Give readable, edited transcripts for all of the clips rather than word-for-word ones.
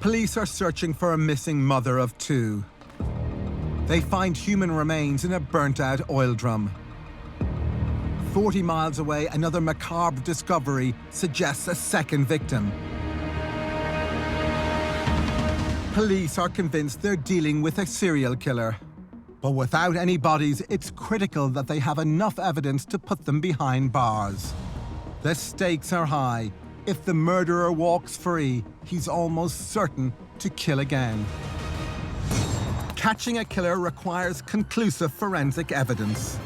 Police are searching for a missing mother of two. They find human remains in a burnt-out oil drum. 40 miles away, another macabre discovery suggests a second victim. Police are convinced they're dealing with a serial killer. But without any bodies, it's critical that they have enough evidence to put them behind bars. The stakes are high. If the murderer walks free, he's almost certain to kill again. Catching a killer requires conclusive forensic evidence.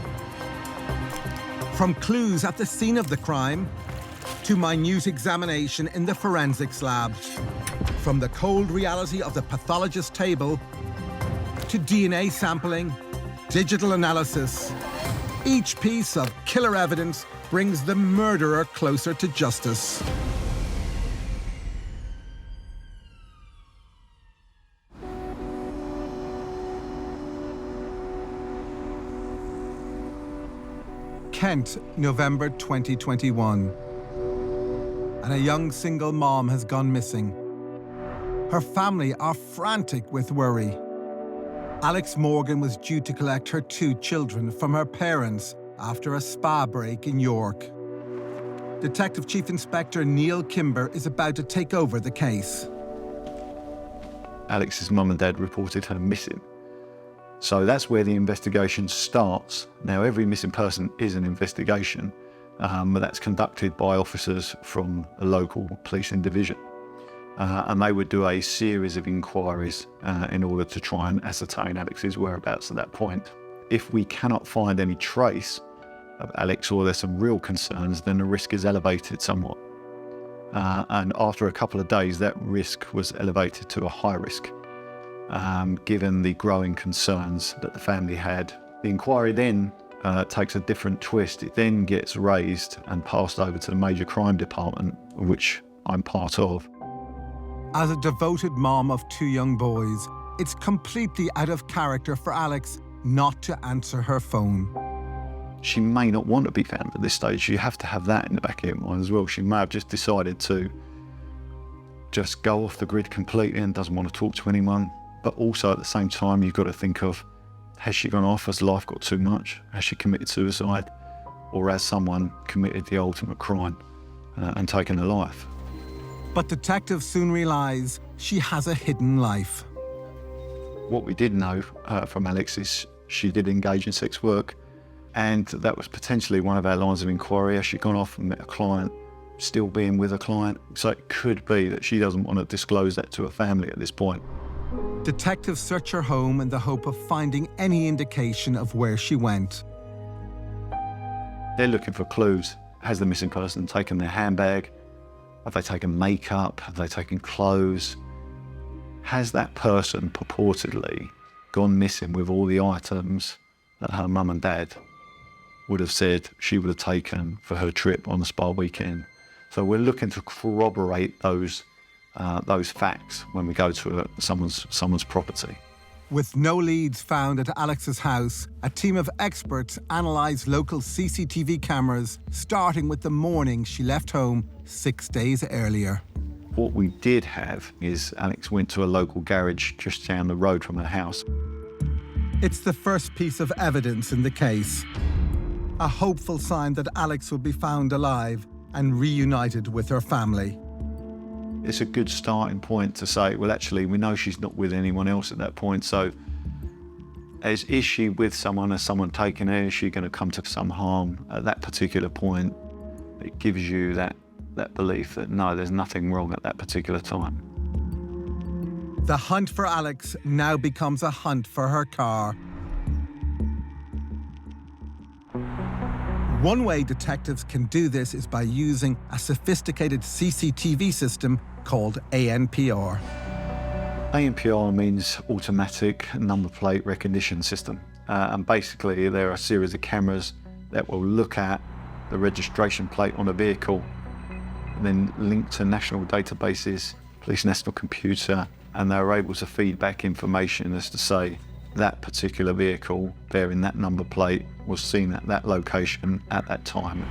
From clues at the scene of the crime to minute examination in the forensics lab. From the cold reality of the pathologist's table to DNA sampling, digital analysis. Each piece of killer evidence brings the murderer closer to justice. Kent, November 2021. And a young single mom has gone missing. Her family are frantic with worry. Alex Morgan was due to collect her two children from her parents after a spa break in York. Detective Chief Inspector Neil Kimber is about to take over the case. Alex's mum and dad reported her missing. So that's where the investigation starts. Now, every missing person is an investigation, but that's conducted by officers from a local policing division. And they would do a series of inquiries in order to try and ascertain Alex's whereabouts at that point. If we cannot find any trace of Alex, or there's some real concerns, then the risk is elevated somewhat. And after a couple of days, that risk was elevated to a high risk, given the growing concerns that the family had. The inquiry then takes a different twist. It then gets raised and passed over to the Major Crime Department, which I'm part of. As a devoted mom of two young boys, it's completely out of character for Alex not to answer her phone. She may not want to be found at this stage. You have to have that in the back of your mind as well. She may have just decided to just go off the grid completely and doesn't want to talk to anyone. But also at the same time, you've got to think of, has she gone off? Has life got too much? Has she committed suicide? Or has someone committed the ultimate crime and taken her life? But detectives soon realise she has a hidden life. What we did know from Alex is she did engage in sex work, and that was potentially one of our lines of inquiry. Has she gone off and met a client, still being with a client? So it could be that she doesn't want to disclose that to her family at this point. Detectives search her home in the hope of finding any indication of where she went. They're looking for clues. Has the missing person taken their handbag? Have they taken makeup? Have they taken clothes? Has that person purportedly gone missing with all the items that her mum and dad would have said she would have taken for her trip on the spa weekend? So we're looking to corroborate those facts when we go to someone's property. With no leads found at Alex's house, a team of experts analysed local CCTV cameras, starting with the morning she left home 6 days earlier. What we did have is Alex went to a local garage just down the road from her house. It's the first piece of evidence in the case. A hopeful sign that Alex will be found alive and reunited with her family. It's a good starting point to say, well, actually, we know she's not with anyone else at that point. So is she with someone? Has someone taken her? Is she going to come to some harm at that particular point? It gives you that belief that, no, there's nothing wrong at that particular time. The hunt for Alex now becomes a hunt for her car. One way detectives can do this is by using a sophisticated CCTV system called ANPR. ANPR means automatic number plate recognition system. And basically there are a series of cameras that will look at the registration plate on a vehicle and then link to national databases, Police National Computer, and they're able to feed back information as to say that particular vehicle bearing that number plate was seen at that location at that time.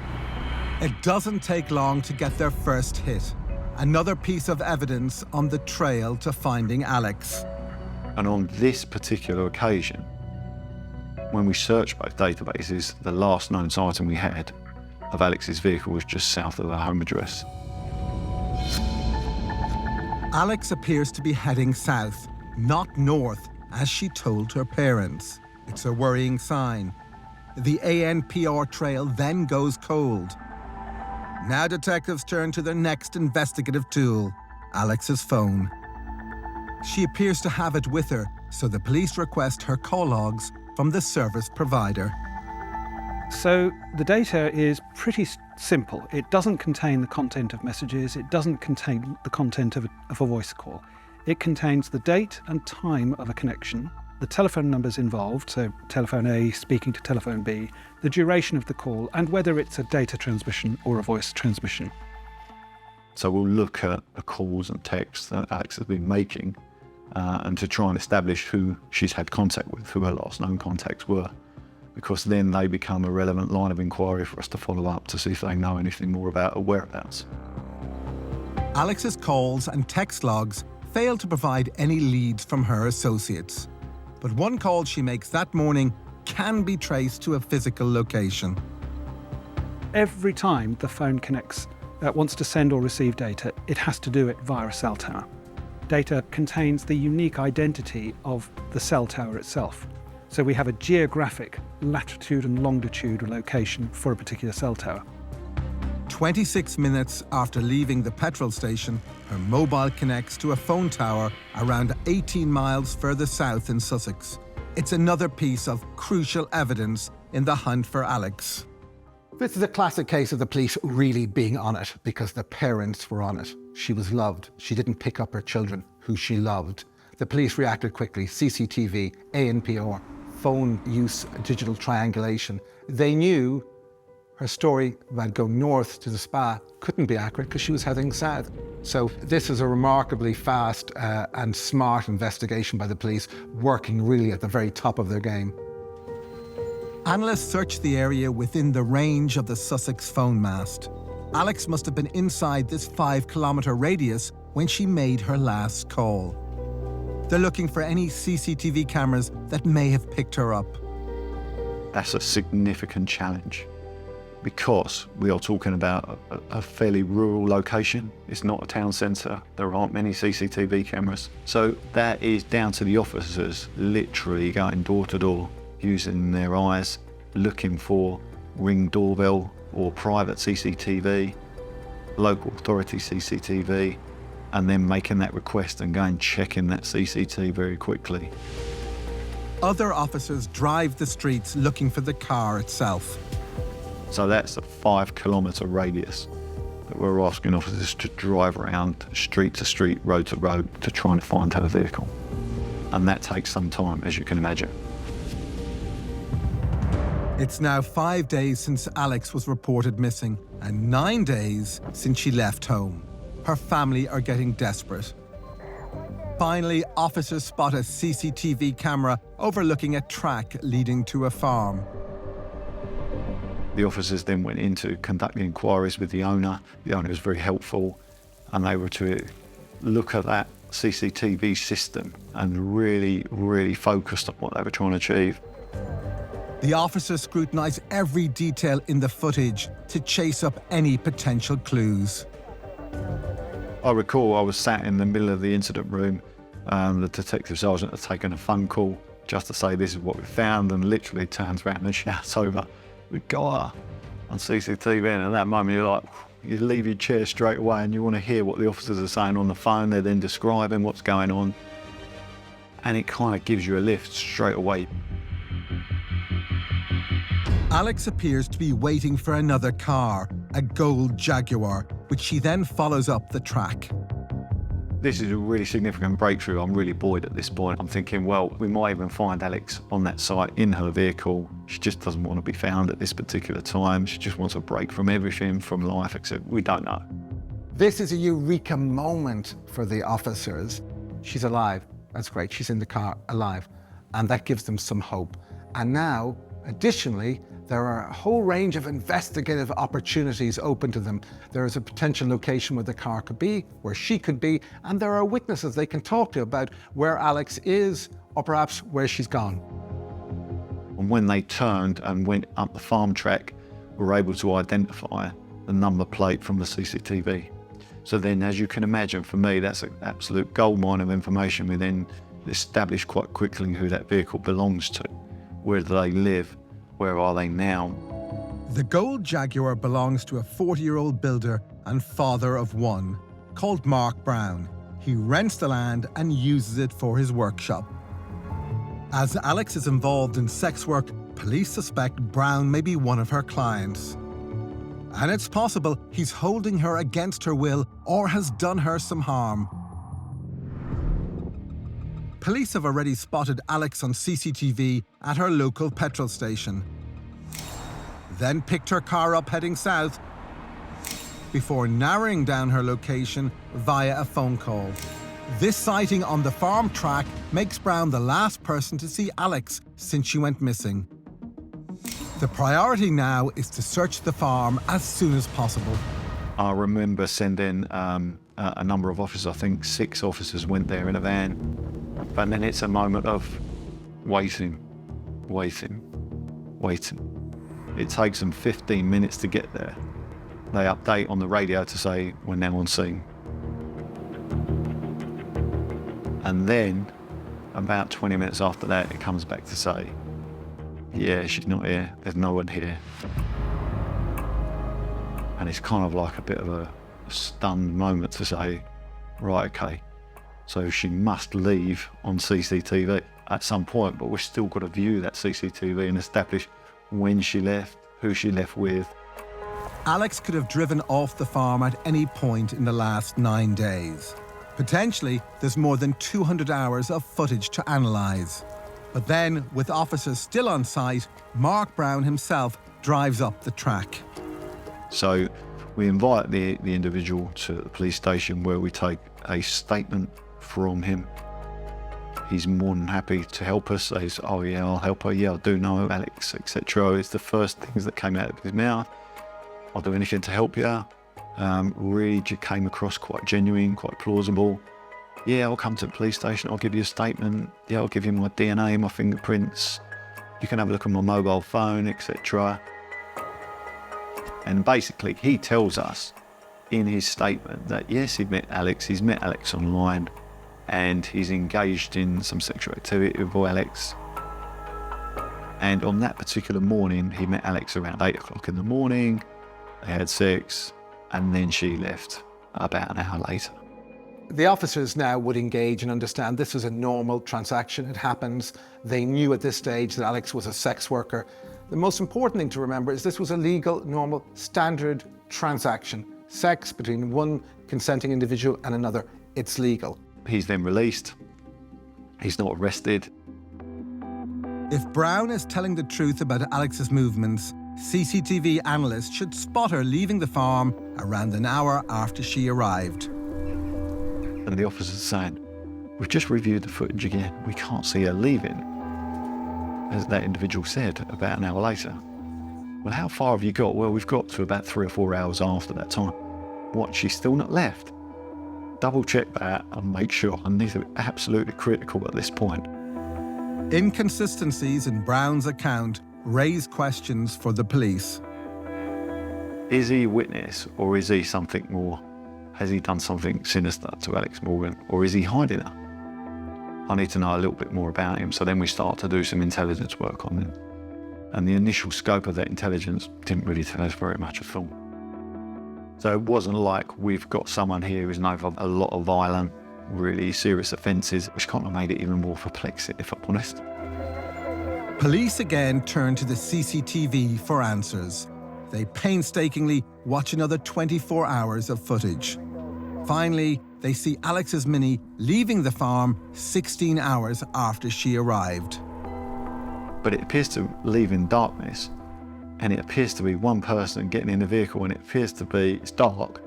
It doesn't take long to get their first hit. Another piece of evidence on the trail to finding Alex. And on this particular occasion, when we searched both databases, the last known sighting we had of Alex's vehicle was just south of her home address. Alex appears to be heading south, not north, as she told her parents. It's a worrying sign. The ANPR trail then goes cold. Now detectives turn to their next investigative tool, Alex's phone. She appears to have it with her, so the police request her call logs from the service provider. So the data is pretty simple. It doesn't contain the content of messages. It doesn't contain the content of a voice call. It contains the date and time of a connection, the telephone numbers involved, so telephone A speaking to telephone B, the duration of the call, and whether it's a data transmission or a voice transmission. So we'll look at the calls and texts that Alex has been making and to try and establish who she's had contact with, who her last known contacts were, because then they become a relevant line of inquiry for us to follow up to see if they know anything more about her whereabouts. Alex's calls and text logs fail to provide any leads from her associates. But one call she makes that morning can be traced to a physical location. Every time the phone wants to send or receive data, it has to do it via a cell tower. Data contains the unique identity of the cell tower itself. So we have a geographic latitude and longitude location for a particular cell tower. 26 minutes after leaving the petrol station, her mobile connects to a phone tower around 18 miles further south in Sussex. It's another piece of crucial evidence in the hunt for Alex. This is a classic case of the police really being on it because the parents were on it. She was loved. She didn't pick up her children, who she loved. The police reacted quickly. CCTV, ANPR, phone use, digital triangulation. They knew her story about going north to the spa couldn't be accurate because she was heading south. So this is a remarkably fast and smart investigation by the police, working really at the very top of their game. Analysts searched the area within the range of the Sussex phone mast. Alex must have been inside this 5-kilometre radius when she made her last call. They're looking for any CCTV cameras that may have picked her up. That's a significant challenge because we are talking about a fairly rural location. It's not a town centre. There aren't many CCTV cameras. So that is down to the officers literally going door to door, using their eyes, looking for Ring doorbell or private CCTV, local authority CCTV, and then making that request and going checking that CCTV very quickly. Other officers drive the streets looking for the car itself. So that's a 5-kilometre radius that we're asking officers to drive around street to street, road to road to try and find her vehicle. And that takes some time, as you can imagine. It's now 5 days since Alex was reported missing and 9 days since she left home. Her family are getting desperate. Finally, officers spot a CCTV camera overlooking a track leading to a farm. The officers then went in to conduct the inquiries with the owner. The owner was very helpful, and they were to look at that CCTV system and really focused on what they were trying to achieve. The officers scrutinise every detail in the footage to chase up any potential clues. I recall I was sat in the middle of the incident room. The detective sergeant had taken a phone call just to say this is what we found, and literally turns around and shouts over, "We've got her on CCTV." And at that moment you're like, you leave your chair straight away and you want to hear what the officers are saying on the phone. They're then describing what's going on, and it kind of gives you a lift straight away. Alex appears to be waiting for another car, a gold Jaguar, which she then follows up the track. This is a really significant breakthrough. I'm really buoyed at this point. I'm thinking, well, we might even find Alex on that site in her vehicle. She just doesn't want to be found at this particular time. She just wants a break from everything, from life, except we don't know. This is a eureka moment for the officers. She's alive. That's great. She's in the car, alive. And that gives them some hope. And now, additionally, there are a whole range of investigative opportunities open to them. There is a potential location where the car could be, where she could be, and there are witnesses they can talk to about where Alex is, or perhaps where she's gone. And when they turned and went up the farm track, we were able to identify the number plate from the CCTV. So then, as you can imagine, for me, that's an absolute goldmine of information. We then established quite quickly who that vehicle belongs to. Where do they live? Where are they now? The gold Jaguar belongs to a 40-year-old builder and father of one called Mark Brown. He rents the land and uses it for his workshop. As Alex is involved in sex work, police suspect Brown may be one of her clients. And it's possible he's holding her against her will or has done her some harm. Police have already spotted Alex on CCTV at her local petrol station. Then picked her car up heading south before narrowing down her location via a phone call. This sighting on the farm track makes Brown the last person to see Alex since she went missing. The priority now is to search the farm as soon as possible. I remember sending a number of officers, I think 6 officers went there in a van. But then it's a moment of waiting. It takes them 15 minutes to get there. They update on the radio to say, we're now on scene. And then, about 20 minutes after that, it comes back to say, yeah, she's not here, there's no one here. And it's kind of like a bit of a stunned moment to say, right, okay, so she must leave on CCTV at some point, but we've still got to view that CCTV and establish when she left, who she left with. Alex could have driven off the farm at any point in the last 9 days. Potentially, there's more than 200 hours of footage to analyse. But then, with officers still on site, Mark Brown himself drives up the track. So we invite the individual to the police station where we take a statement from him. He's more than happy to help us. Says, oh yeah, I'll help her. Yeah, I do know Alex, etc. It's the first things that came out of his mouth. I'll do anything to help you. Really came across quite genuine, quite plausible. Yeah, I'll come to the police station. I'll give you a statement. Yeah, I'll give you my DNA, my fingerprints. You can have a look at my mobile phone, etc. And basically, he tells us in his statement that yes, he's met Alex online, and he's engaged in some sexual activity with Alex. And on that particular morning, he met Alex around 8 o'clock in the morning. They had sex, and then she left about an hour later. The officers now would engage and understand this was a normal transaction. It happens. They knew at this stage that Alex was a sex worker. The most important thing to remember is this was a legal, normal, standard transaction. Sex between one consenting individual and another. It's legal. He's then released. He's not arrested. If Brown is telling the truth about Alex's movements, CCTV analysts should spot her leaving the farm around an hour after she arrived. And the officer's saying, we've just reviewed the footage again. We can't see her leaving, as that individual said about an hour later. Well, how far have you got? Well, we've got to about 3 or 4 hours after that time. What, she's still not left? Double check that and make sure. And these are absolutely critical at this point. Inconsistencies in Brown's account raise questions for the police. Is he a witness, or is he something more? Has he done something sinister to Alex Morgan, or is he hiding her? I need to know a little bit more about him, so then we start to do some intelligence work on him. And the initial scope of that intelligence didn't really tell us very much at all. So it wasn't like we've got someone here who's known for a lot of violent, really serious offences, which kind of made it even more perplexing, if I'm honest. Police again turn to the CCTV for answers. They painstakingly watch another 24 hours of footage. Finally, they see Alex's Mini leaving the farm 16 hours after she arrived. But it appears to leave in darkness, and it appears to be one person getting in the vehicle, and it appears to be, it's dark.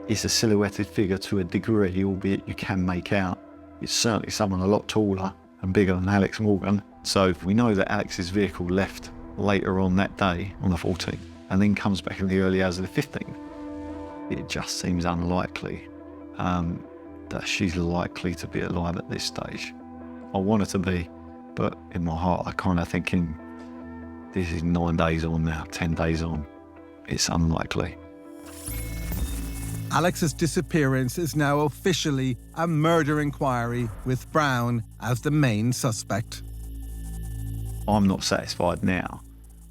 It's a silhouetted figure to a degree, albeit you can make out. It's certainly someone a lot taller and bigger than Alex Morgan. So we know that Alex's vehicle left later on that day, on the 14th, and then comes back in the early hours of the 15th. It just seems unlikely that she's likely to be alive at this stage. I want her to be, but in my heart, I kind of thinking, this is 9 days on now, 10 days on. It's unlikely. Alex's disappearance is now officially a murder inquiry with Brown as the main suspect. I'm not satisfied now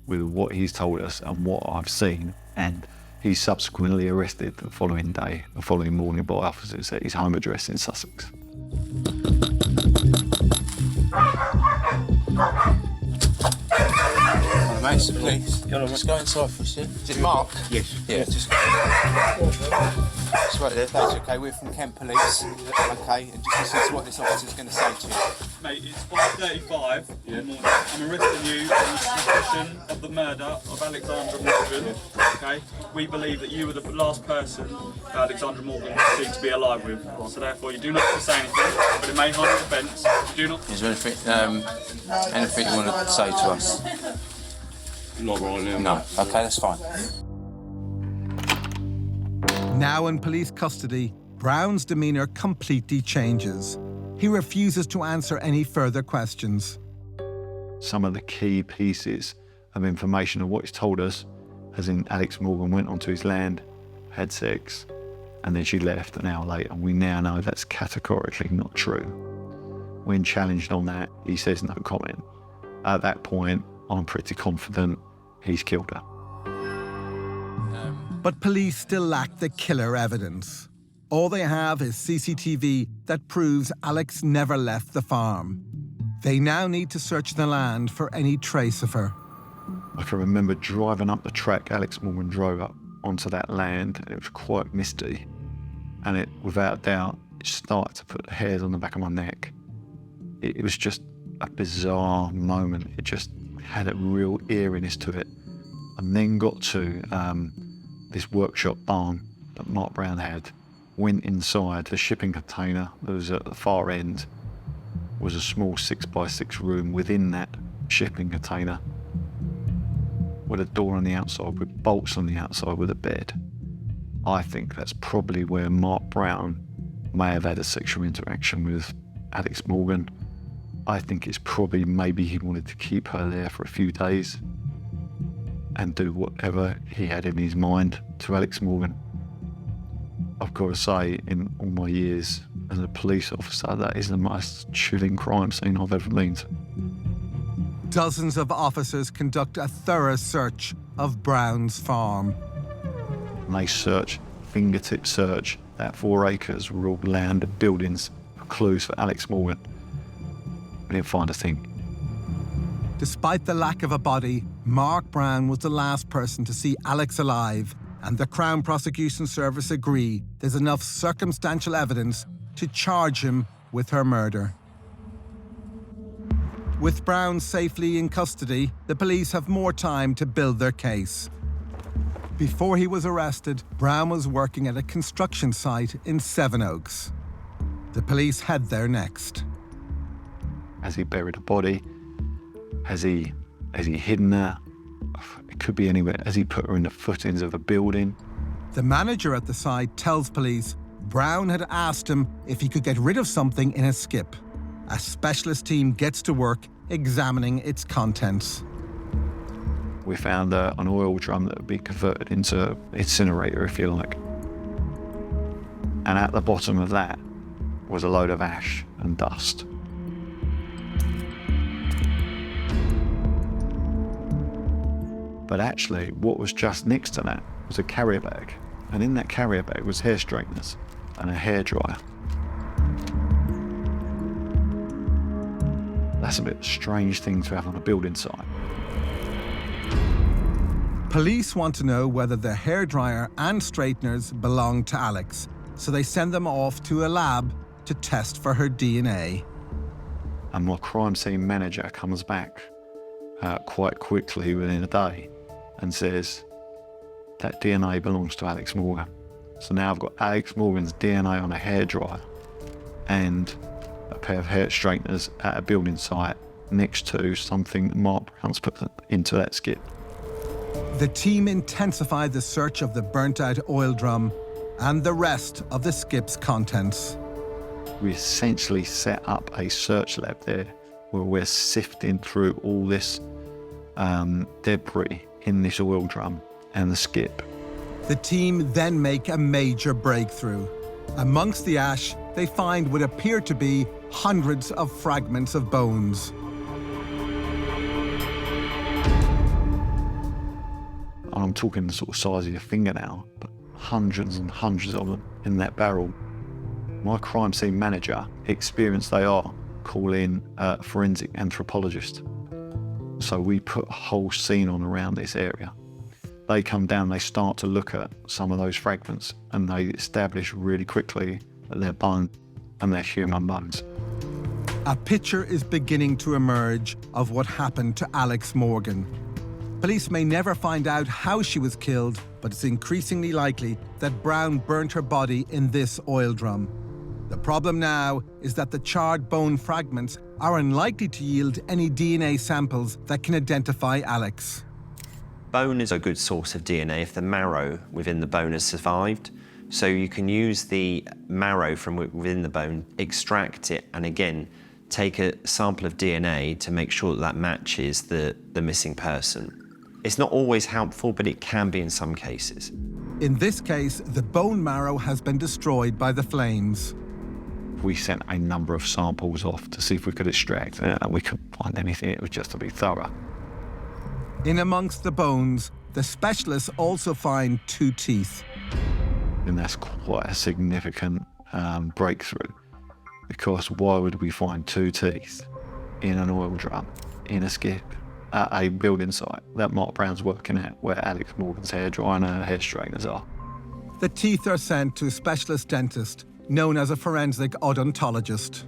with what he's told us and what I've seen, and he's subsequently arrested the following morning by officers at his home address in Sussex. Mate, it's the police. Just go inside for a sec. Is it Mark? Yes. Yeah, just right there. That's okay. We're from Kent Police. Okay, and just listen to what this officer's going to say to you. Mate, it's 5:35 in the morning. I'm arresting you on the suspicion of the murder of Alexandra Morgan. Okay? We believe that you were the last person that Alexandra Morgan was seen to be alive with. So therefore, you do not have to say anything, but it may harm your defence. You do not. Is there anything you want to say to us? Not right now. No. Okay, that's fine. Now in police custody, Brown's demeanour completely changes. He refuses to answer any further questions. Some of the key pieces of information of what he's told us, as in Alex Morgan went onto his land, had sex, and then she left an hour later. And we now know that's categorically not true. When challenged on that, he says no comment. At that point, I'm pretty confident he's killed her. But police still lack the killer evidence. All they have is CCTV that proves Alex never left the farm. They now need to search the land for any trace of her. I can remember driving up the track Alex Morgan drove up onto that land, and it was quite misty. And it, without doubt, it started to put hairs on the back of my neck. It was just a bizarre moment. It just had a real eeriness to it. And then got to this workshop barn that Mark Brown had, went inside the shipping container that was at the far end, was a small 6x6 room within that shipping container with a door on the outside, with bolts on the outside, with a bed. I think that's probably where Mark Brown may have had a sexual interaction with Alex Morgan. I think it's probably maybe he wanted to keep her there for a few days and do whatever he had in his mind to Alex Morgan. I've got to say, in all my years as a police officer, that is the most chilling crime scene I've ever been to. Dozens of officers conduct a thorough search of Brown's farm. And they search, fingertip search, that 4 acres were all land and buildings for clues for Alex Morgan. We didn't find a thing. Despite the lack of a body, Mark Brown was the last person to see Alex alive, and the Crown Prosecution Service agree there's enough circumstantial evidence to charge him with her murder. With Brown safely in custody, the police have more time to build their case. Before he was arrested, Brown was working at a construction site in Sevenoaks. The police head there next. Has he buried a body? Has he hidden her? It could be anywhere. Has he put her in the footings of a building? The manager at the site tells police Brown had asked him if he could get rid of something in a skip. A specialist team gets to work examining its contents. We found an oil drum that would be converted into an incinerator, if you like. And at the bottom of that was a load of ash and dust. But actually, what was just next to that was a carrier bag. And in that carrier bag was hair straighteners and a hairdryer. That's a bit of a strange thing to have on a building site. Police want to know whether the hairdryer and straighteners belong to Alex, so they send them off to a lab to test for her DNA. And my crime scene manager comes back quite quickly within a day and says, that DNA belongs to Alex Morgan. So now I've got Alex Morgan's DNA on a hairdryer and a pair of hair straighteners at a building site next to something that Mark Brown's put into that skip. The team intensified the search of the burnt-out oil drum and the rest of the skip's contents. We essentially set up a search lab there where we're sifting through all this debris in this oil drum and the skip. The team then make a major breakthrough. Amongst the ash, they find what appear to be hundreds of fragments of bones. I'm talking the sort of size of your fingernail, but hundreds and hundreds of them in that barrel. My crime scene manager, experienced they are, call in a forensic anthropologist. So we put a whole scene on around this area. They come down, they start to look at some of those fragments, and they establish really quickly that they're bone and they're human bones. A picture is beginning to emerge of what happened to Alex Morgan. Police may never find out how she was killed, but it's increasingly likely that Brown burnt her body in this oil drum. The problem now is that the charred bone fragments are unlikely to yield any DNA samples that can identify Alex. Bone is a good source of DNA if the marrow within the bone has survived. So you can use the marrow from within the bone, extract it, and again, take a sample of DNA to make sure that that matches the missing person. It's not always helpful, but it can be in some cases. In this case, the bone marrow has been destroyed by the flames. We sent a number of samples off to see if we could extract, and we couldn't find anything. It was just to be thorough. In amongst the bones, the specialists also find 2 teeth. And that's quite a significant breakthrough, because why would we find 2 teeth in an oil drum, in a skip, at a building site that Mark Brown's working at, where Alex Morgan's hairdryer and her hair straighteners are? The teeth are sent to a specialist dentist, known as a forensic odontologist.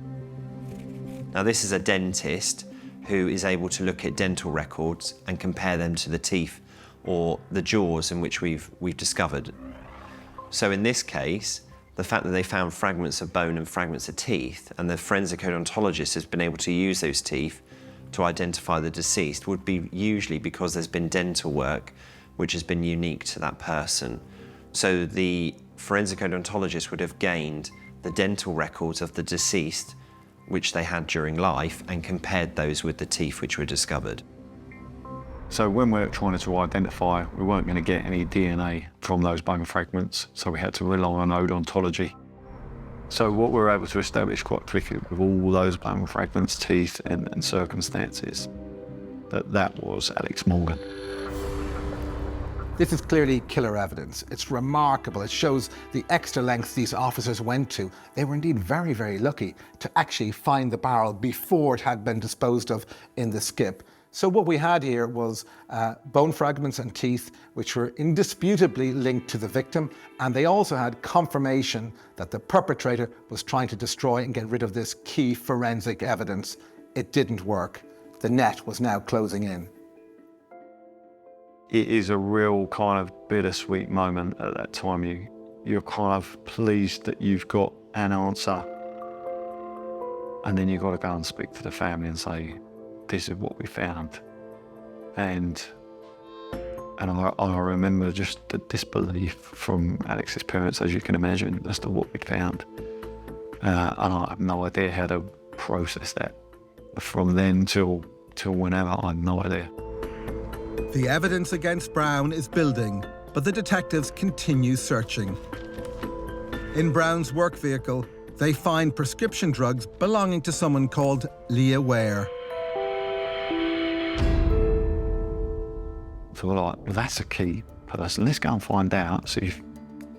Now, this is a dentist who is able to look at dental records and compare them to the teeth or the jaws in which we've discovered. So in this case, the fact that they found fragments of bone and fragments of teeth, and the forensic odontologist has been able to use those teeth to identify the deceased, would be usually because there's been dental work which has been unique to that person. So the forensic odontologist would have gained the dental records of the deceased which they had during life and compared those with the teeth which were discovered. So when we're trying to identify, we weren't going to get any DNA from those bone fragments, so we had to rely on odontology. So what we were able to establish quite quickly with all those bone fragments, teeth and circumstances, that was Alex Morgan. This is clearly killer evidence. It's remarkable. It shows the extra lengths these officers went to. They were indeed very, very lucky to actually find the barrel before it had been disposed of in the skip. So what we had here was bone fragments and teeth, which were indisputably linked to the victim, and they also had confirmation that the perpetrator was trying to destroy and get rid of this key forensic evidence. It didn't work. The net was now closing in. It is a real kind of bittersweet moment at that time. You're kind of pleased that you've got an answer, and then you've got to go and speak to the family and say, this is what we found. And I remember just the disbelief from Alex's parents, as you can imagine, as to what we found. And I have no idea how to process that. From then till whenever, I have no idea. The evidence against Brown is building, but the detectives continue searching. In Brown's work vehicle, they find prescription drugs belonging to someone called Leah Ware. So we're like, well, that's a key person. Let's go and find out, see if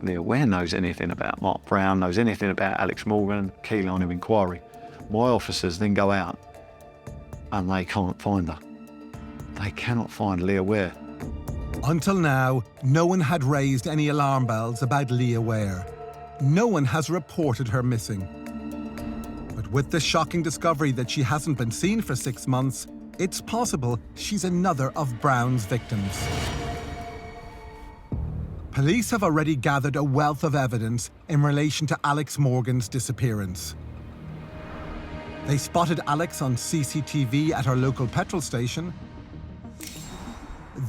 Leah Ware knows anything about Mark Brown, knows anything about Alex Morgan, key line of inquiry. My officers then go out and they can't find her. They cannot find Leah Ware. Until now, no one had raised any alarm bells about Leah Ware. No one has reported her missing. But with the shocking discovery that she hasn't been seen for 6 months, it's possible she's another of Brown's victims. Police have already gathered a wealth of evidence in relation to Alex Morgan's disappearance. They spotted Alex on CCTV at her local petrol station,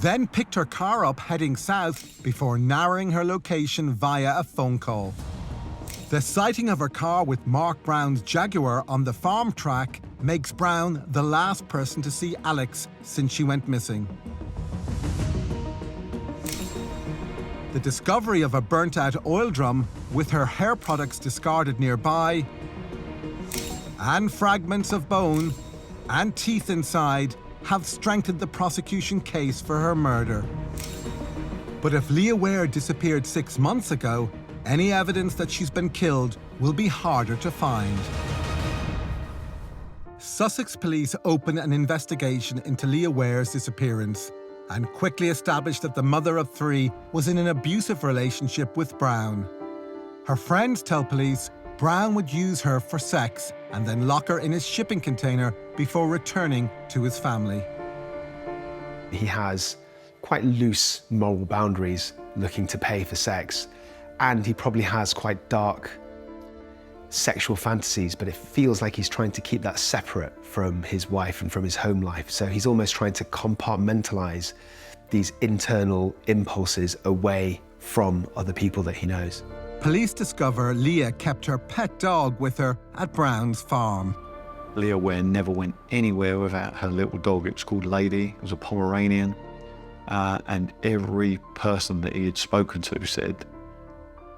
then picked her car up heading south before narrowing her location via a phone call. The sighting of her car with Mark Brown's Jaguar on the farm track makes Brown the last person to see Alex since she went missing. The discovery of a burnt-out oil drum with her hair products discarded nearby, and fragments of bone and teeth inside have strengthened the prosecution case for her murder. But if Leah Ware disappeared 6 months ago, any evidence that she's been killed will be harder to find. Sussex police opened an investigation into Leah Ware's disappearance and quickly established that the mother of 3 was in an abusive relationship with Brown. Her friends tell police Brown would use her for sex and then lock her in his shipping container before returning to his family. He has quite loose moral boundaries, looking to pay for sex, and he probably has quite dark sexual fantasies, but it feels like he's trying to keep that separate from his wife and from his home life. So he's almost trying to compartmentalize these internal impulses away from other people that he knows. Police discover Leah kept her pet dog with her at Brown's farm. Leah Ware never went anywhere without her little dog. It was called Lady. It was a Pomeranian. And every person that he had spoken to said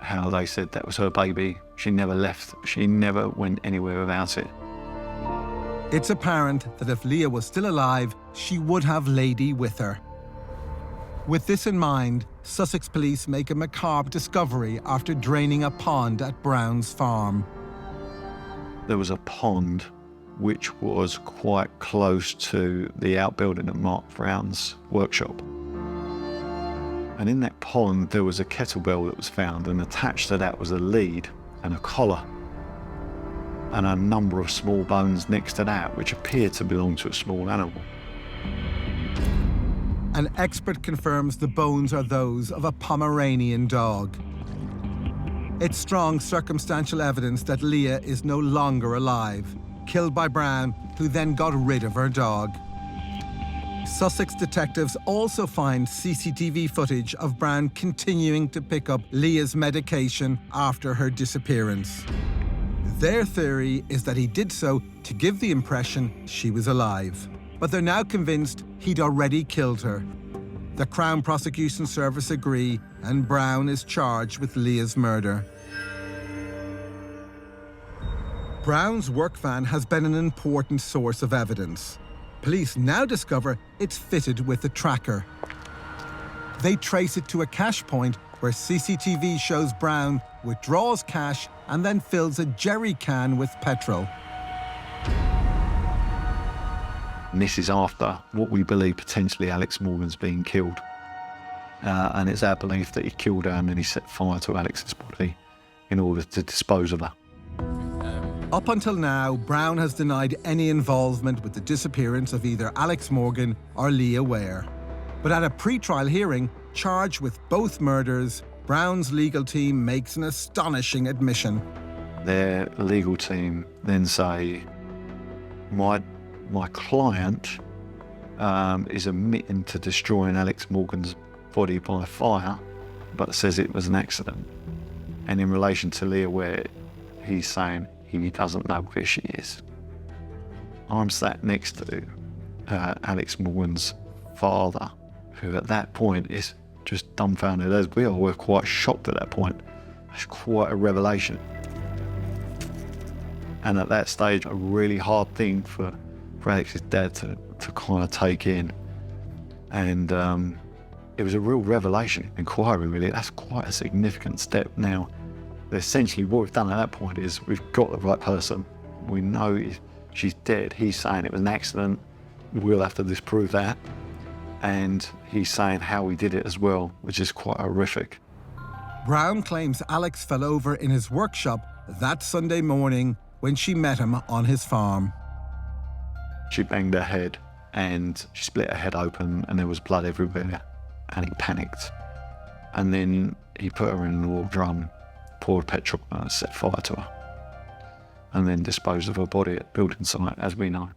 how they said that was her baby. She never left. She never went anywhere without it. It's apparent that if Leah was still alive, she would have Lady with her. With this in mind, Sussex police make a macabre discovery after draining a pond at Brown's farm. There was a pond which was quite close to the outbuilding of Mark Brown's workshop. And in that pond, there was a kettlebell that was found, and attached to that was a lead and a collar and a number of small bones next to that, which appeared to belong to a small animal. An expert confirms the bones are those of a Pomeranian dog. It's strong circumstantial evidence that Leah is no longer alive, killed by Brown, who then got rid of her dog. Sussex detectives also find CCTV footage of Brown continuing to pick up Leah's medication after her disappearance. Their theory is that he did so to give the impression she was alive, but they're now convinced he'd already killed her. The Crown Prosecution Service agree, and Brown is charged with Leah's murder. Brown's work van has been an important source of evidence. Police now discover it's fitted with a tracker. They trace it to a cash point where CCTV shows Brown withdraws cash and then fills a jerry can with petrol. And this is after what we believe potentially Alex Morgan's being killed. And it's our belief that he killed her and then he set fire to Alex's body in order to dispose of her. Up until now, Brown has denied any involvement with the disappearance of either Alex Morgan or Leah Ware. But at a pre-trial hearing, charged with both murders, Brown's legal team makes an astonishing admission. Their legal team then say, my client is admitting to destroying Alex Morgan's body by fire, but says it was an accident. And in relation to Leah Ware, he's saying he doesn't know where she is. I'm sat next to Alex Morgan's father, who at that point is just dumbfounded as we are. We're quite shocked at that point. It's quite a revelation. And at that stage, a really hard thing for Alex's dad to kind of take in. And it was a real revelation inquiry, really. That's quite a significant step. Now, essentially what we've done at that point is we've got the right person. We know she's dead. He's saying it was an accident. We'll have to disprove that. And he's saying how he did it as well, which is quite horrific. Brown claims Alex fell over in his workshop that Sunday morning when she met him on his farm. She banged her head and she split her head open and there was blood everywhere and he panicked. And then he put her in an oil drum, poured petrol and set fire to her. and then dispose of her body at building site, as we know.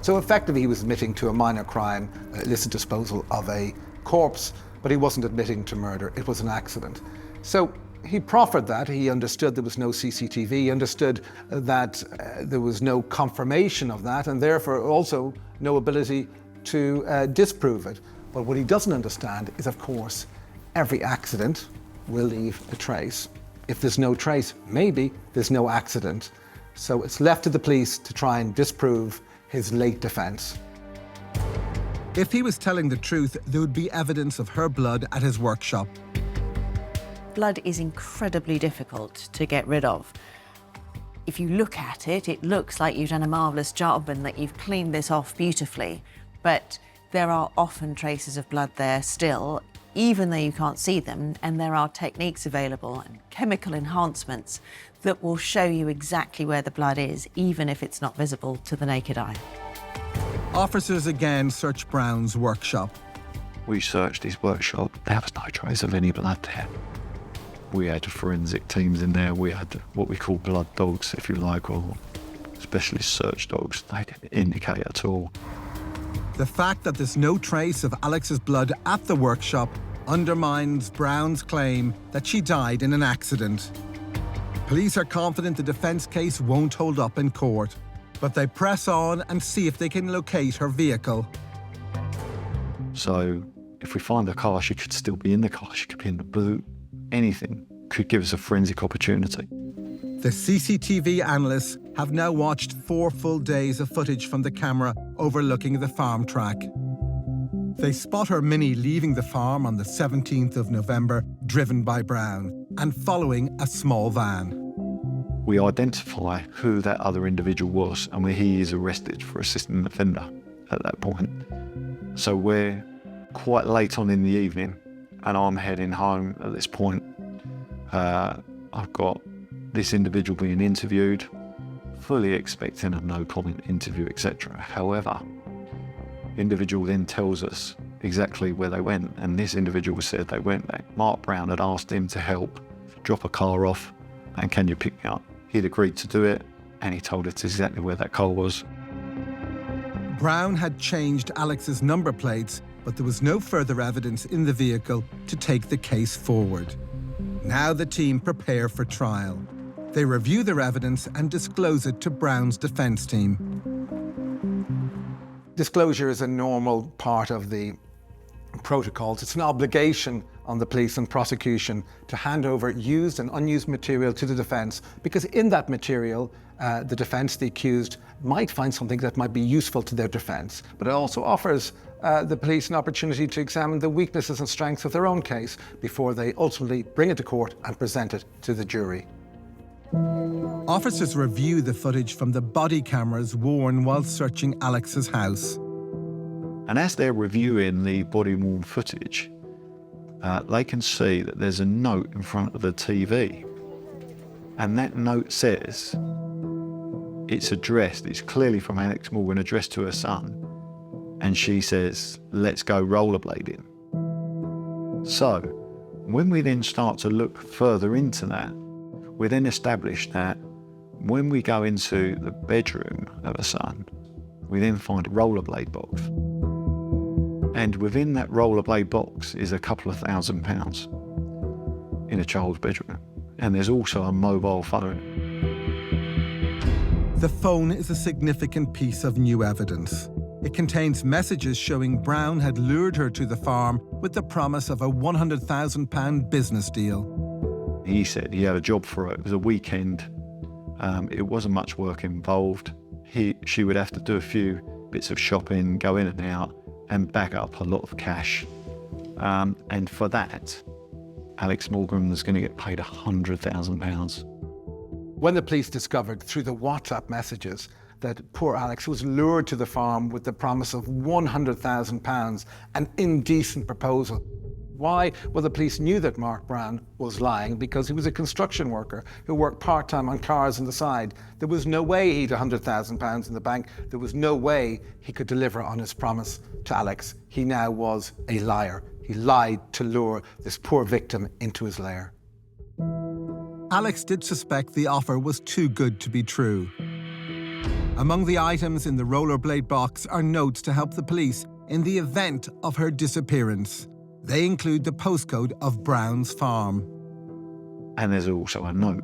So effectively he was admitting to a minor crime, illicit disposal of a corpse, but he wasn't admitting to murder. It was an accident. So he proffered that. He understood there was no CCTV. He understood that there was no confirmation of that, and therefore also no ability to disprove it. But what he doesn't understand is, of course, every accident will leave a trace. If there's no trace, maybe there's no accident. So it's left to the police to try and disprove his late defence. If he was telling the truth, there would be evidence of her blood at his workshop. Blood is incredibly difficult to get rid of. If you look at it, it looks like you've done a marvellous job and that you've cleaned this off beautifully. But there are often traces of blood there still, even though you can't see them, and there are techniques available and chemical enhancements that will show you exactly where the blood is, even if it's not visible to the naked eye. Officers again searched Brown's workshop. We searched his workshop. There was no trace of any blood there. We had forensic teams in there. We had what we call blood dogs, if you like, or specialist search dogs. They didn't indicate at all. The fact that there's no trace of Alex's blood at the workshop undermines Brown's claim that she died in an accident. Police are confident the defence case won't hold up in court, but they press on and see if they can locate her vehicle. So if we find her car, she could still be in the car, she could be in the boot. Anything could give us a forensic opportunity. The CCTV analysts have now watched 4 full days of footage from the camera overlooking the farm track. They spot her Mini leaving the farm on the 17th of November, driven by Brown, and following a small van. We identify who that other individual was, and he is arrested for assisting an offender at that point. So we're quite late on in the evening, and I'm heading home at this point. I've got this individual being interviewed, fully expecting a no-comment interview, etc. However, the individual then tells us exactly where they went, and this individual said they went there. Mark Brown had asked him to help drop a car off, and can you pick me up? He'd agreed to do it, and he told us exactly where that car was. Brown had changed Alex's number plates, but there was no further evidence in the vehicle to take the case forward. Now the team prepare for trial. They review their evidence and disclose it to Brown's defence team. Disclosure is a normal part of the protocols. It's an obligation on the police and prosecution to hand over used and unused material to the defence, because in that material, the defence, the accused, might find something that might be useful to their defence. But it also offers the police an opportunity to examine the weaknesses and strengths of their own case before they ultimately bring it to court and present it to the jury. Officers review the footage from the body cameras worn while searching Alex's house. And as they're reviewing the body-worn footage, they can see that there's a note in front of the TV. And that note says, it's addressed, it's clearly from Alex Morgan, addressed to her son. And she says, let's go rollerblading. So, when we then start to look further into that, we then establish that when we go into the bedroom of her son, we then find a rollerblade box. And within that rollerblade box is a couple of £1,000 in a child's bedroom. And there's also a mobile phone. The phone is a significant piece of new evidence. It contains messages showing Brown had lured her to the farm with the promise of a £100,000 business deal. He said he had a job for her. It was a weekend. It wasn't much work involved. She would have to do a few bits of shopping, go in and out, and bag up a lot of cash. And for that, Alex Morgan was going to get paid £100,000. When the police discovered through the WhatsApp messages that poor Alex was lured to the farm with the promise of £100,000, an indecent proposal. Why? Well, the police knew that Mark Brown was lying because he was a construction worker who worked part-time on cars on the side. There was no way he'd £100,000 in the bank. There was no way he could deliver on his promise to Alex. He now was a liar. He lied to lure this poor victim into his lair. Alex did suspect the offer was too good to be true. Among the items in the rollerblade box are notes to help the police in the event of her disappearance. They include the postcode of Brown's farm. And there's also a note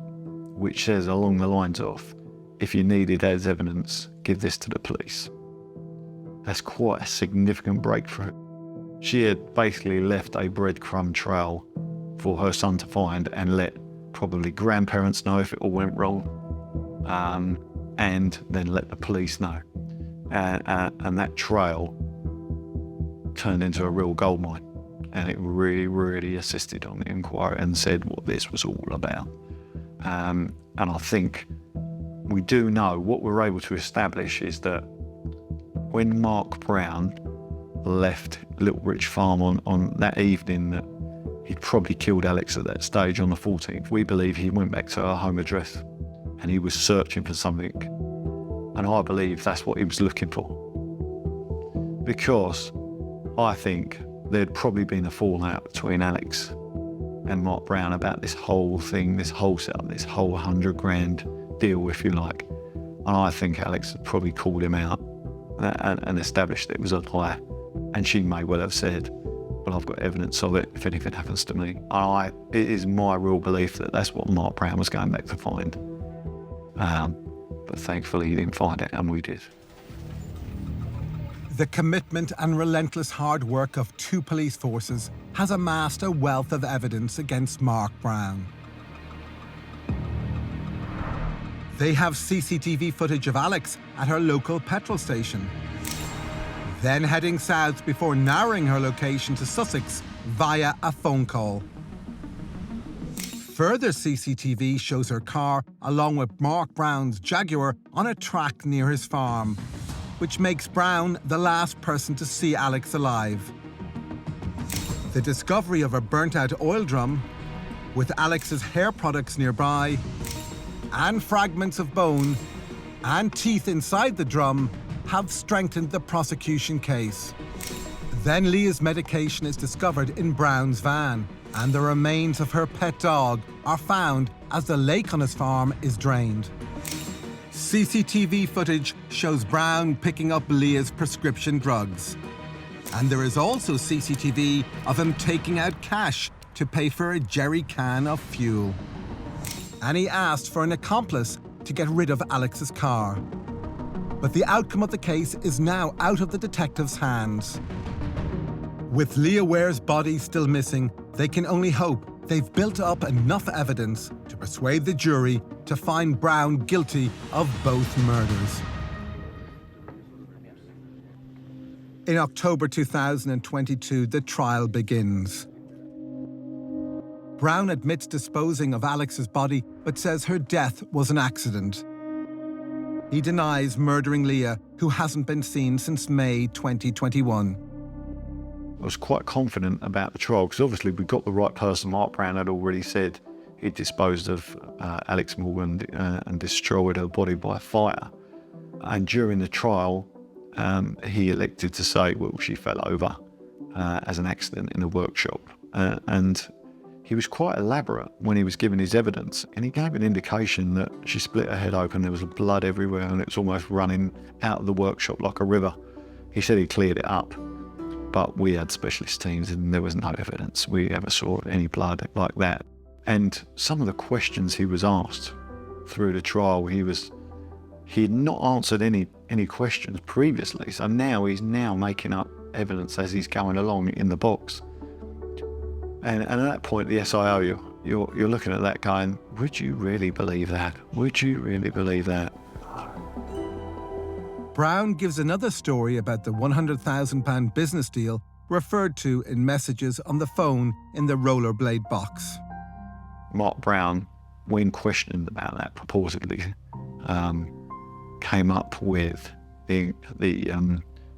which says along the lines of, if you need it as evidence, give this to the police. That's quite a significant breakthrough. She had basically left a breadcrumb trail for her son to find and let probably grandparents know if it all went wrong, and then let the police know. And that trail turned into a real goldmine, and it really, really assisted on the inquiry and said what this was all about. And I think we do know, what we're able to establish is that when Mark Brown left Little Rich Farm on that evening that he'd probably killed Alex at that stage on the 14th, we believe he went back to her home address and he was searching for something. And I believe that's what he was looking for. Because I think there'd probably been a fallout between Alex and Mark Brown about this whole thing, this whole setup, this whole $100,000 deal, if you like. And I think Alex had probably called him out and established that it was a lie. And she may well have said, well, I've got evidence of it if anything happens to me. It is my real belief that that's what Mark Brown was going back to find. But thankfully he didn't find it, and we did. The commitment and relentless hard work of two police forces has amassed a wealth of evidence against Mark Brown. They have CCTV footage of Alex at her local petrol station, then heading south before narrowing her location to Sussex via a phone call. Further CCTV shows her car along with Mark Brown's Jaguar on a track near his farm, which makes Brown the last person to see Alex alive. The discovery of a burnt-out oil drum, with Alex's hair products nearby, and fragments of bone and teeth inside the drum have strengthened the prosecution case. Then Leah's medication is discovered in Brown's van, and the remains of her pet dog are found as the lake on his farm is drained. CCTV footage shows Brown picking up Leah's prescription drugs. And there is also CCTV of him taking out cash to pay for a jerry can of fuel. And he asked for an accomplice to get rid of Alex's car. But the outcome of the case is now out of the detectives' hands. With Leah Ware's body still missing, they can only hope they've built up enough evidence to persuade the jury to find Brown guilty of both murders. In October 2022, the trial begins. Brown admits disposing of Alex's body, but says her death was an accident. He denies murdering Leah, who hasn't been seen since May 2021. I was quite confident about the trial because obviously we got the right person. Mark Brown had already said he'd disposed of Alex Morgan and destroyed her body by fire. And during the trial, he elected to say, well, she fell over as an accident in a workshop. And he was quite elaborate when he was giving his evidence, and he gave an indication that she split her head open, there was blood everywhere, and it was almost running out of the workshop like a river. He said he cleared it up, but we had specialist teams and there was no evidence we ever saw any blood like that. And some of the questions he was asked through the trial, he had not answered any questions previously, so now he's making up evidence as he's going along in the box. And at that point, the SIO, you're looking at that going, would you really believe that? Would you really believe that? Brown gives another story about the £100,000 business deal referred to in messages on the phone in the rollerblade box. Mark Brown, when questioned about that, purportedly came up with the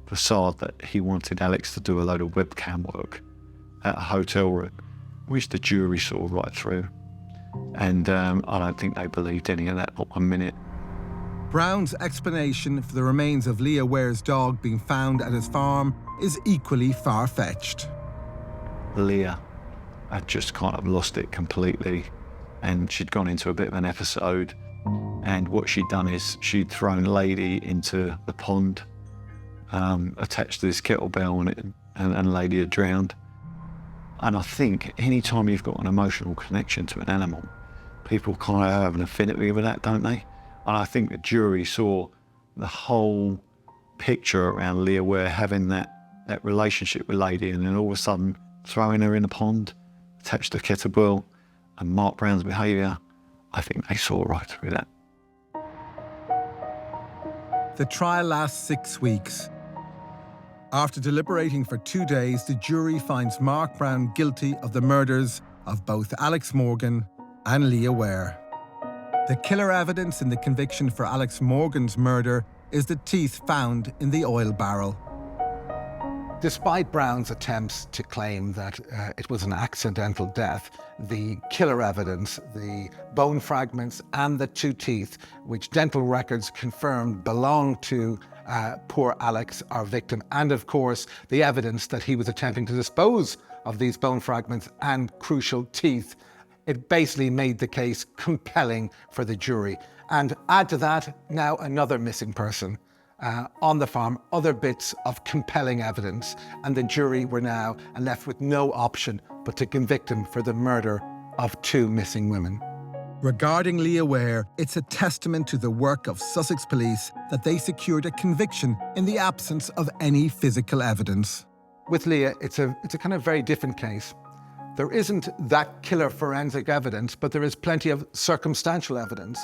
facade that he wanted Alex to do a load of webcam work at a hotel room, which the jury saw right through. And I don't think they believed any of that, not 1 minute. Brown's explanation for the remains of Leah Ware's dog being found at his farm is equally far-fetched. Leah had just kind of lost it completely. and she'd gone into a bit of an episode. And what she'd done is she'd thrown Lady into the pond, attached to this kettlebell, and Lady had drowned. And I think any time you've got an emotional connection to an animal, people kind of have an affinity with that, don't they? And I think the jury saw the whole picture around Leah Ware having that relationship with Lady, and then all of a sudden throwing her in a pond, attached to a kettlebell, and Mark Brown's behaviour. I think they saw right through that. The trial lasts 6 weeks. After deliberating for 2 days, the jury finds Mark Brown guilty of the murders of both Alex Morgan and Leah Ware. The killer evidence in the conviction for Alex Morgan's murder is the teeth found in the oil barrel. Despite Brown's attempts to claim that it was an accidental death, the killer evidence, the bone fragments and the 2 teeth, which dental records confirmed belonged to poor Alex, our victim, and of course the evidence that he was attempting to dispose of these bone fragments and crucial teeth, it basically made the case compelling for the jury. And add to that, now another missing person on the farm, other bits of compelling evidence, and the jury were now left with no option but to convict him for the murder of 2 missing women. Regarding Leah Ware, it's a testament to the work of Sussex Police that they secured a conviction in the absence of any physical evidence. With Leah, it's a kind of very different case. There isn't that killer forensic evidence, but there is plenty of circumstantial evidence.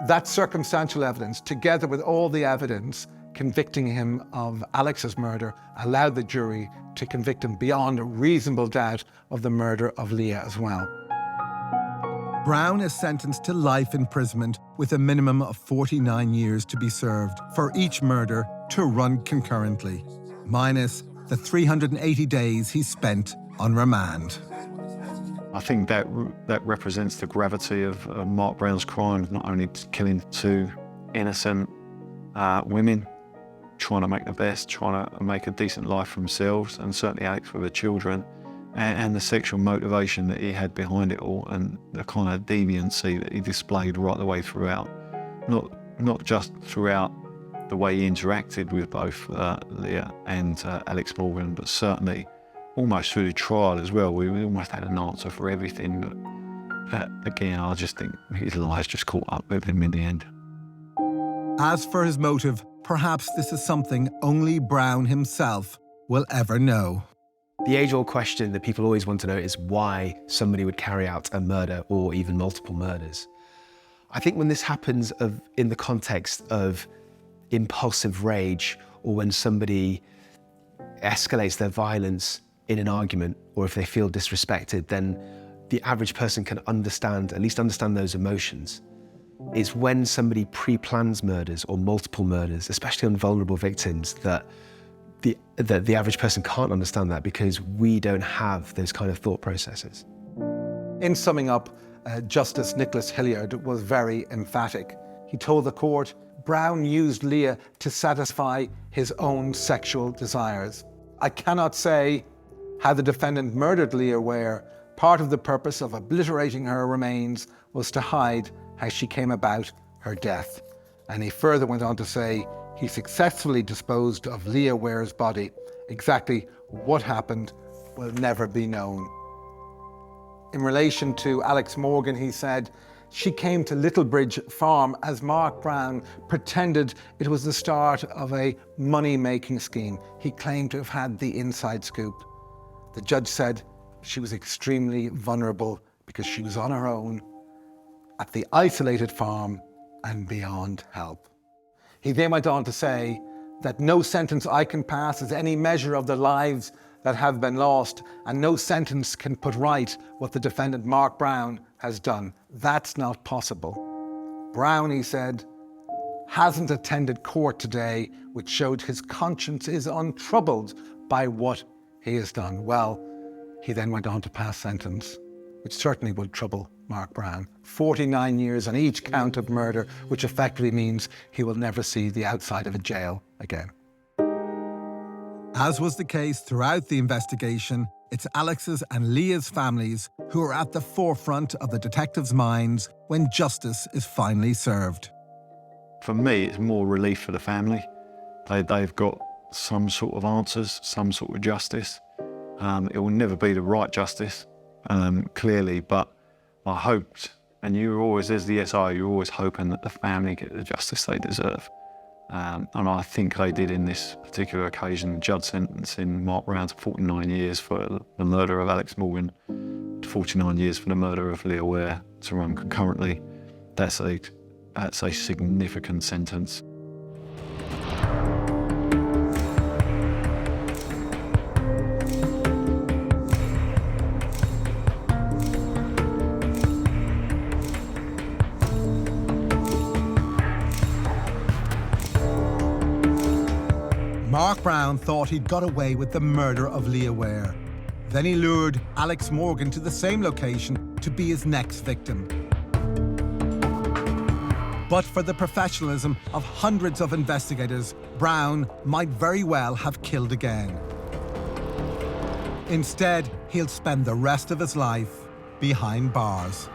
That circumstantial evidence, together with all the evidence convicting him of Alex's murder, allowed the jury to convict him beyond a reasonable doubt of the murder of Leah as well. Brown is sentenced to life imprisonment with a minimum of 49 years to be served for each murder to run concurrently, minus the 380 days he spent on remand. I think that represents the gravity of Mark Brown's crime, not only killing 2 innocent women, trying to make the best, trying to make a decent life for themselves, and certainly Alex with her children, and the sexual motivation that he had behind it all, and the kind of deviancy that he displayed right the way throughout. Not just throughout the way he interacted with both Leah and Alex Morgan, but certainly almost through the trial as well. We almost had an answer for everything. But again, I just think his lies just caught up with him in the end. As for his motive, perhaps this is something only Brown himself will ever know. The age-old question that people always want to know is why somebody would carry out a murder or even multiple murders. I think when this happens in the context of impulsive rage, or when somebody escalates their violence in an argument, or if they feel disrespected, then the average person can at least understand those emotions. It's when somebody pre-plans murders or multiple murders, especially on vulnerable victims, that the average person can't understand that, because we don't have those kind of thought processes. In summing up, Justice Nicholas Hilliard was very emphatic. He told the court Brown used Leah to satisfy his own sexual desires. I cannot say how the defendant murdered Leah Ware. Part of the purpose of obliterating her remains was to hide how she came about her death. And he further went on to say he successfully disposed of Leah Ware's body. Exactly what happened will never be known. In relation to Alex Morgan, he said, she came to Littlebridge Farm as Mark Brown pretended it was the start of a money-making scheme. He claimed to have had the inside scoop. The judge said she was extremely vulnerable because she was on her own at the isolated farm and beyond help. He then went on to say that no sentence I can pass is any measure of the lives that have been lost, and no sentence can put right what the defendant Mark Brown has done. That's not possible. Brown, he said, hasn't attended court today, which showed his conscience is untroubled by what he has done. Well, he then went on to pass sentence, which certainly would trouble Mark Brown. 49 years on each count of murder, which effectively means he will never see the outside of a jail again. As was the case throughout the investigation, it's Alex's and Leah's families who are at the forefront of the detectives' minds when justice is finally served. For me, it's more relief for the family. They've got some sort of answers, some sort of justice. It will never be the right justice, clearly, but I hoped, and you were always, as the SI, you're always hoping that the family get the justice they deserve. And I think they did in this particular occasion. The judge sentencing Mark Brown to 49 years for the murder of Alex Morgan, to 49 years for the murder of Leah Ware to run concurrently. That's a significant sentence. Mark Brown thought he'd got away with the murder of Leah Ware. Then he lured Alex Morgan to the same location to be his next victim. But for the professionalism of hundreds of investigators, Brown might very well have killed again. Instead, he'll spend the rest of his life behind bars.